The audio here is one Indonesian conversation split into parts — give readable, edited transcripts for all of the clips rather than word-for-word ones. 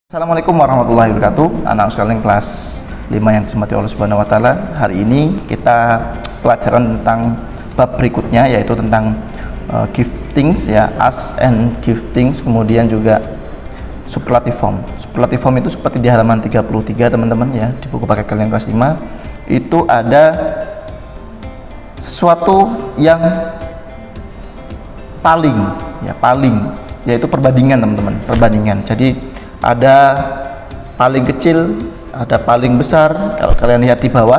Assalamualaikum warahmatullahi wabarakatuh. Anak sekalian kelas 5 yang dirahmati Allah Subhanahu wa taala. Hari ini kita pelajaran tentang bab berikutnya, yaitu tentang giftings ya, as and giftings, kemudian juga superlative form. Superlative form itu seperti di halaman 33 teman-teman ya, di buku paket kalian kelas 5. Itu ada sesuatu yang paling ya, yaitu perbandingan teman-teman, perbandingan. Jadi ada paling kecil, ada paling besar. Kalau kalian lihat di bawah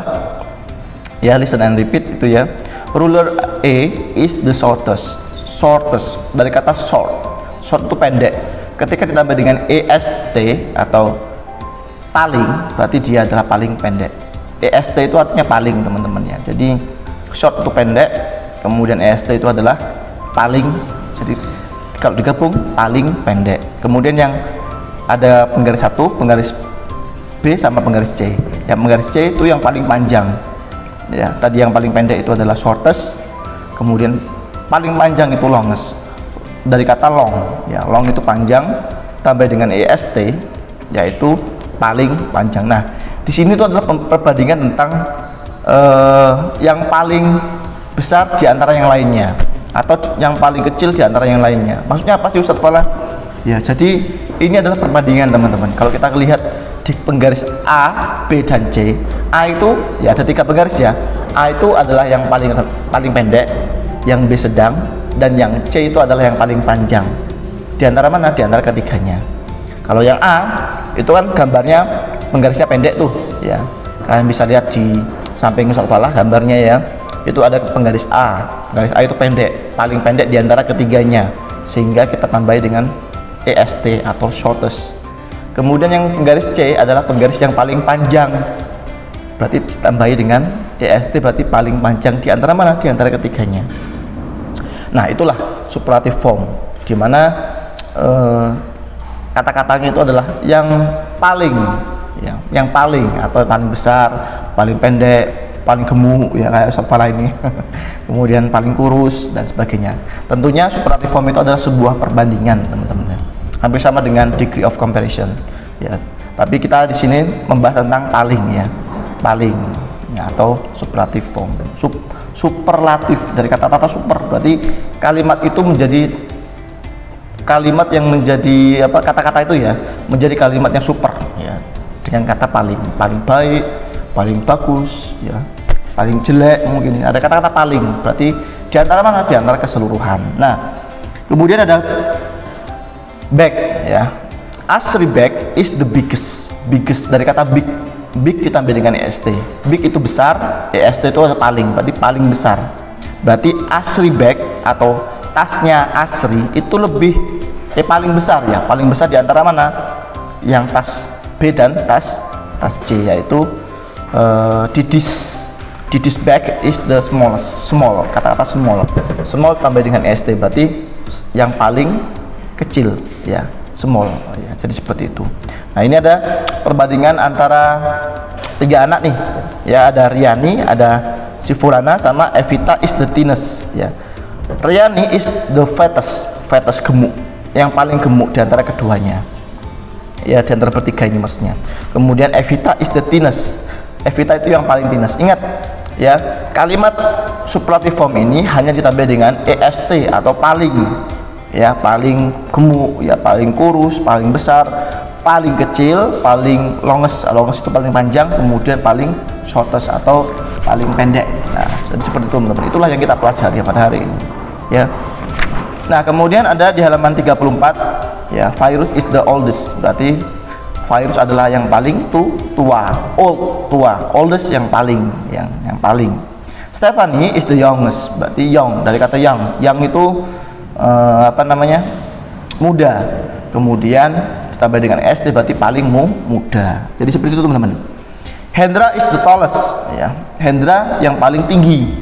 ya, listen and repeat itu ya. Ruler A is the shortest dari kata short itu pendek. Ketika ditambah dengan est atau paling, berarti dia adalah paling pendek. Est itu artinya paling teman-teman ya. Jadi short itu pendek, kemudian est itu adalah paling. Jadi kalau digabung paling pendek. Kemudian yang ada penggaris satu, penggaris B sama penggaris C. Yang penggaris C itu yang paling panjang. Ya, tadi yang paling pendek itu adalah shortest. Kemudian paling panjang itu longest. Dari kata long, ya, long itu panjang, tambah dengan est yaitu paling panjang. Nah, di sini itu adalah perbandingan tentang yang paling besar di antara yang lainnya, atau yang paling kecil di antara yang lainnya. Maksudnya apa sih Ustadz Fala? Ya, jadi ini adalah perbandingan teman-teman. Kalau kita lihat di penggaris A, B, dan C, A itu ya ada 3 penggaris ya. A itu adalah yang paling pendek, yang B sedang, dan yang C itu adalah yang paling panjang. Di antara mana? Di antara ketiganya. Kalau yang A itu kan gambarnya penggarisnya pendek tuh ya. Kalian bisa lihat di samping Ustadz Falah gambarnya ya. Itu ada penggaris A. Penggaris A itu pendek, paling pendek di antara ketiganya, sehingga kita tambahi dengan est atau shortest. Kemudian yang penggaris C adalah penggaris yang paling panjang, berarti ditambahi dengan est, berarti paling panjang di antara mana? Di antara ketiganya. Nah, itulah superlative form, di mana kata-katanya itu adalah yang paling ya, yang paling atau paling besar, paling pendek, paling gemuk ya, kayak Ustadz Fala ini. Kemudian paling kurus dan sebagainya. Tentunya superlative form itu adalah sebuah perbandingan teman-teman, hampir sama dengan degree of comparison ya. Tapi kita di sini membahas tentang paling ya, paling ya, atau superlative form. Superlatif dari kata-kata super, berarti kalimat itu menjadi kalimat yang menjadi apa, kata-kata itu ya menjadi kalimat yang super ya, dengan kata paling baik, paling bagus ya, paling jelek. Mungkin ada kata-kata paling, berarti di antara mana? Di antara keseluruhan. Nah, kemudian ada bag ya. Asri bag is the biggest dari kata big ditambah dengan est. Big itu besar, est itu ada paling, berarti paling besar. Berarti asri bag atau tasnya Asri itu lebih paling besar ya, paling besar di antara mana? Yang tas B dan tas C, yaitu Didis bag is the small, kata-kata small tambah dengan est, berarti yang paling kecil ya, small ya. Jadi seperti itu. Nah, ini ada perbandingan antara 3 anak nih ya, ada Riani, ada si Fulana, sama Evita is the thinnest ya. Riani is the fattest gemuk, yang paling gemuk di antara keduanya ya, di antara bertiga ini maksudnya. Kemudian Evita is the thinnest, Evita itu yang paling thinness. Ingat ya, kalimat superlative form ini hanya ditambah dengan est atau paling ya, paling gemuk ya, paling kurus, paling besar, paling kecil, paling longest itu paling panjang, kemudian paling shortest atau paling pendek. Nah, jadi seperti itu teman-teman. Itulah yang kita pelajari pada hari ini ya. Nah, kemudian ada di halaman 34 ya, virus is the oldest, berarti virus adalah yang paling tua, oldest yang paling, yang paling. Stephanie is the youngest, berarti young dari kata young itu apa namanya, muda. Kemudian ditambah dengan est, berarti paling muda. Jadi seperti itu teman-teman. Hendra is the tallest ya, Hendra yang paling tinggi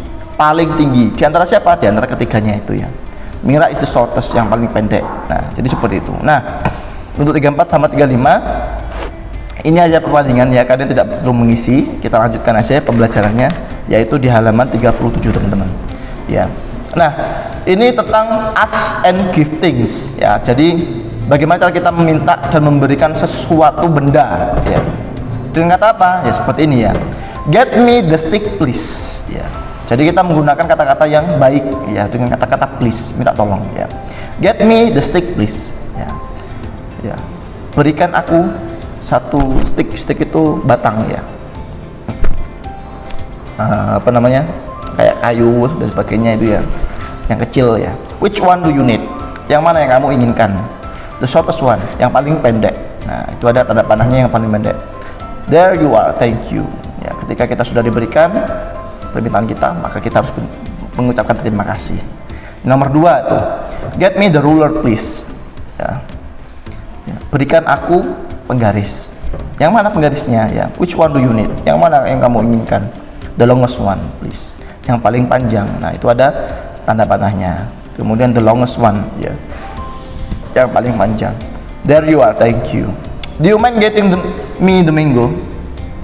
di antara siapa? Di antara ketiganya itu ya. Mira is the shortest, yang paling pendek. Nah, jadi seperti itu. Nah, untuk 34 sama 35 ini aja perbandingan ya, kalian tidak perlu mengisi, kita lanjutkan aja pembelajarannya, yaitu di halaman 37 teman-teman ya. Nah, ini tentang as and giftings ya. Jadi Bagaimana cara kita meminta dan memberikan sesuatu benda, ya. Dengan kata apa? Ya seperti ini ya. Get me the stick please, ya. Jadi kita menggunakan kata-kata yang baik, ya, dengan kata-kata please, minta tolong, ya. Get me the stick please, ya. Ya. Berikan aku satu stick itu batang, ya. Apa namanya? Kayak kayu dan sebagainya itu ya. Yang kecil ya. Which one do you need? Yang mana yang kamu inginkan? The shortest one, yang paling pendek. Nah, itu ada tanda panahnya yang paling pendek. There you are, thank you. Ya, ketika kita sudah diberikan permintaan kita, maka kita harus mengucapkan terima kasih. Nomor 2 itu, get me the ruler please. Ya. Ya, berikan aku penggaris. Yang mana penggarisnya? Ya, which one do you need? Yang mana yang kamu inginkan? The longest one please. Yang paling panjang. Nah, itu ada tanda panahnya. Kemudian the longest one, ya. Yang paling panjang. There you are, thank you. Do you mind getting me the mango?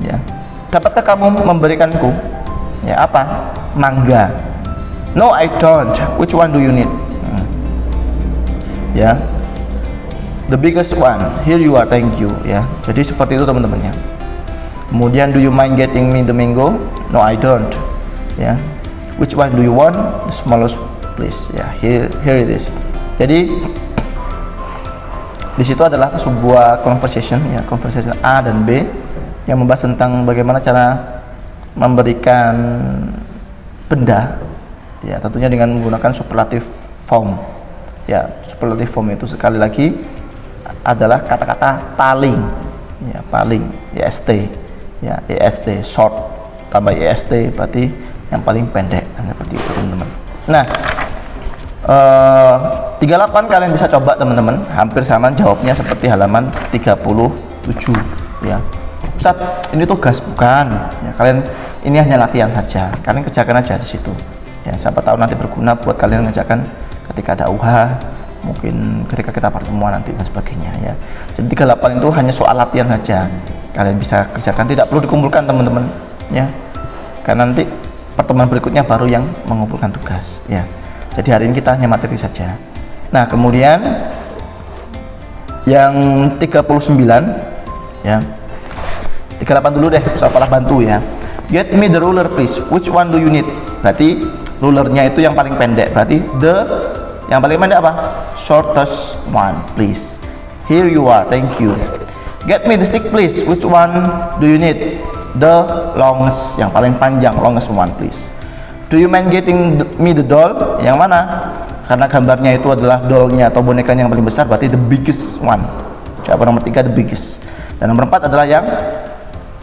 Ya. Dapatkah kamu memberikanku, ya, apa? Mangga. No, I don't. Which one do you need? Ya. The biggest one. Here you are, thank you, ya. Jadi seperti itu teman-teman ya. Kemudian do you mind getting me the mango? No, I don't. Ya. Which one do you want? The smallest please. Ya. Here it is. Jadi di situ adalah sebuah conversation, ya, conversation A dan B yang membahas tentang bagaimana cara memberikan benda, ya, tentunya dengan menggunakan superlative form. Ya, superlative form itu sekali lagi adalah kata-kata paling, ya, paling, est, ya, est, short tambah est berarti yang paling pendek, seperti itu teman-teman. Nah, 38 kalian bisa coba teman-teman, hampir sama jawabnya seperti halaman 37, ya. Ustaz, ini tugas bukan, ya, kalian ini hanya latihan saja, kalian kerjakan aja di situ, ya, siapa tahu nanti berguna buat kalian mengerjakan ketika ada UH, mungkin ketika kita pertemuan nanti dan sebagainya, ya. Jadi 38 itu hanya soal latihan saja, kalian bisa kerjakan, tidak perlu dikumpulkan teman-teman, ya, karena nanti pertemuan berikutnya baru yang mengumpulkan tugas, ya. Jadi hari ini kita hanya materi saja. Nah, kemudian yang 39, ya. 38 dulu deh, usah apalah bantu ya. Get me the ruler please. Which one do you need? Berarti rulernya itu yang paling pendek. Berarti yang paling pendek apa? Shortest one please. Here you are, thank you. Get me the stick please. Which one do you need? The longest, yang paling panjang, longest one please. Do you mind getting me the doll? Yang mana? Karena gambarnya itu adalah dollnya atau bonekanya yang paling besar, berarti the biggest one. Jawaban nomor 3 the biggest. Dan nomor 4 adalah yang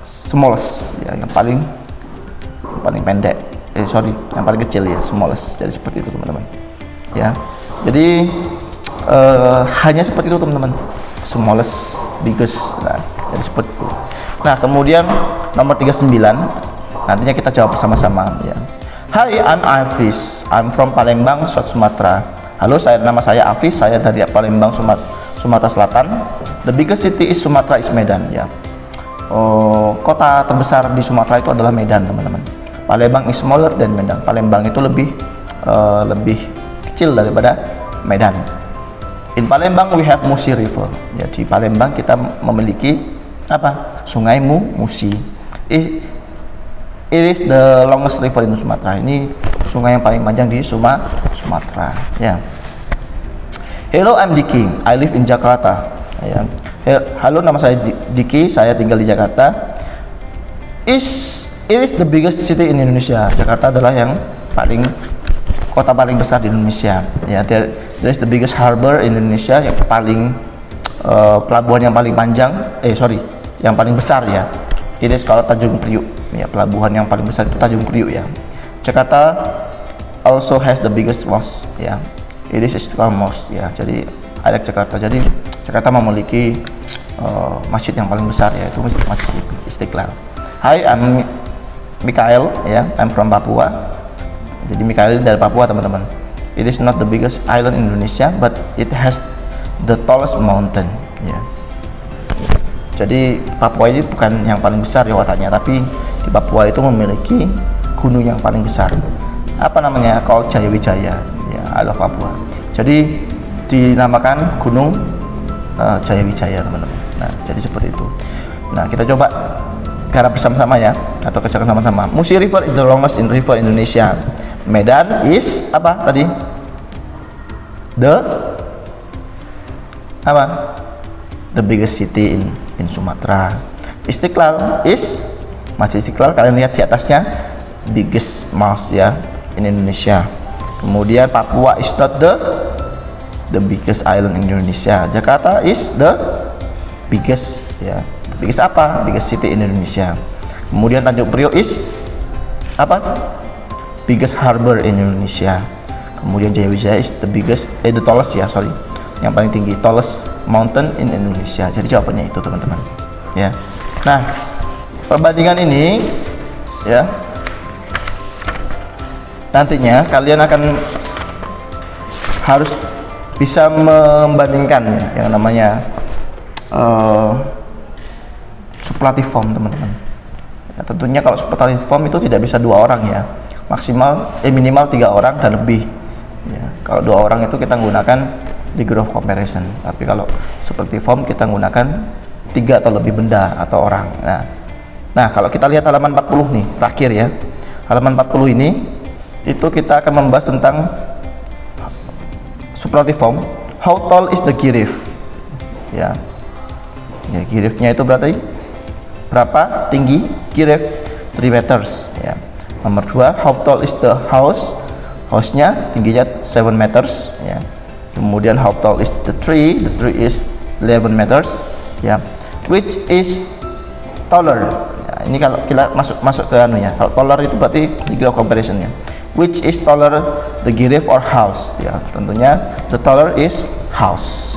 smallest, ya, yang paling pendek. Yang paling kecil, ya, smallest. Jadi seperti itu teman-teman. Ya. Jadi hanya seperti itu teman-teman. Smallest, biggest. Nah, jadi seperti itu. Nah, kemudian nomor 39 nantinya kita jawab bersama-sama, ya. Hi, I'm Afis. I'm from Palembang, South Sumatra. Halo, nama saya Afis. Saya dari Palembang, Sumatera Selatan. The biggest city is Sumatra is Medan. Ya, kota terbesar di Sumatera itu adalah Medan, teman-teman. Palembang is smaller than Medan. Palembang itu lebih kecil daripada Medan. In Palembang we have Musi River. Ya, di Palembang kita memiliki apa? Sungai Musi. It is the longest river in Sumatera. Ini sungai yang paling panjang di Sumatera. Ya. Hello, I'm Diki. I live in Jakarta. Ya. Halo, nama saya Diki. Saya tinggal di Jakarta. It is the biggest city in Indonesia. Jakarta adalah yang kota paling besar di Indonesia. Ya, there is the biggest harbor in Indonesia, yang paling pelabuhan yang paling panjang. Yang paling besar, ya. It is kalau Tanjung Priuk. Ya, pelabuhan yang paling besar itu Tanjung Priuk, ya. Jakarta also has the biggest mosque, ya. It is Istiqlal Mosque, ya. Jadi ada Jakarta. Jadi Jakarta memiliki masjid yang paling besar, yaitu Masjid Istiqlal. Hi, I'm Mikael, ya. I'm from Papua. Jadi Mikael dari Papua, teman-teman. It is not the biggest island in Indonesia, but it has the tallest mountain, ya. Jadi Papua ini bukan yang paling besar ya wataknya, tapi di Papua itu memiliki gunung yang paling besar. Apa namanya? Called Jayawijaya. Ya, I love Papua. Jadi dinamakan Gunung Jayawijaya teman-teman. Nah jadi seperti itu. Nah kita coba garap bersama-sama ya, atau kerjakan sama-sama. Musi River is the longest river Indonesia. Medan is apa tadi? The biggest city in Sumatera. Istiqlal is Masjid Istiqlal, kalian lihat di atasnya, biggest mosque ya in Indonesia. Kemudian Papua is not the biggest island in Indonesia. Jakarta is the biggest ya. Biggest apa? Biggest city in Indonesia. Kemudian Tanjung Priok is apa? Biggest harbor in Indonesia. Kemudian Jayawijaya is the tallest ya, sorry, yang paling tinggi, tallest mountain in Indonesia. Jadi jawabannya itu teman-teman ya. Nah perbandingan ini ya, nantinya kalian akan harus bisa membandingkan ya, yang namanya superlative form teman-teman ya. Tentunya kalau superlative form itu tidak bisa 2 orang ya, minimal 3 orang dan lebih ya. Kalau 2 orang itu kita menggunakan degree of comparison, tapi kalau superlative form kita menggunakan 3 atau lebih benda atau orang. Nah kalau kita lihat halaman 40 nih, terakhir ya, halaman 40 ini itu kita akan membahas tentang superlative form. How tall is the giraffe ya, giraffe-nya itu berarti berapa tinggi giraffe? 3 meters ya. Nomor 2, how tall is the house-nya tingginya 7 meters ya. Kemudian how tall is the tree is 11 meters ya. Which is taller ya, ini kalau kita masuk ke anunya, kalau taller itu berarti degree of comparison ya. Which is taller, the giraffe or house ya. Tentunya the taller is house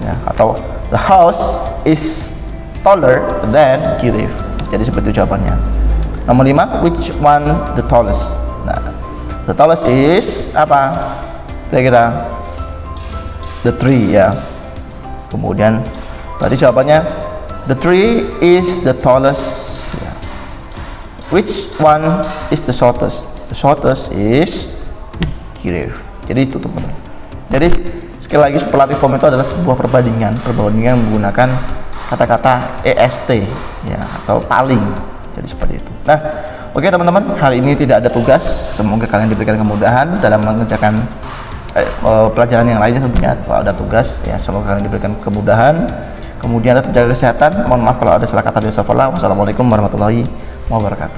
ya. Atau the house is taller than giraffe. Jadi seperti itu jawabannya. Nomor 5, which one the tallest? Nah, the tallest is apa? Kira-kira the tree ya. Kemudian berarti jawabannya the tree is the tallest ya. Which one is the shortest? The shortest is giraffe. Jadi itu teman-teman. Jadi sekali lagi superlative form itu adalah sebuah perbandingan menggunakan kata-kata EST ya, atau paling. Jadi seperti itu. Nah oke teman-teman, hari ini tidak ada tugas. Semoga kalian diberikan kemudahan dalam mengerjakan pelajaran yang lainnya. Tentunya kalau ada tugas ya, semoga kalian diberikan kemudahan. Kemudian tetap jaga kesehatan. Mohon maaf kalau ada salah kata. Wassalamualaikum warahmatullahi wabarakatuh.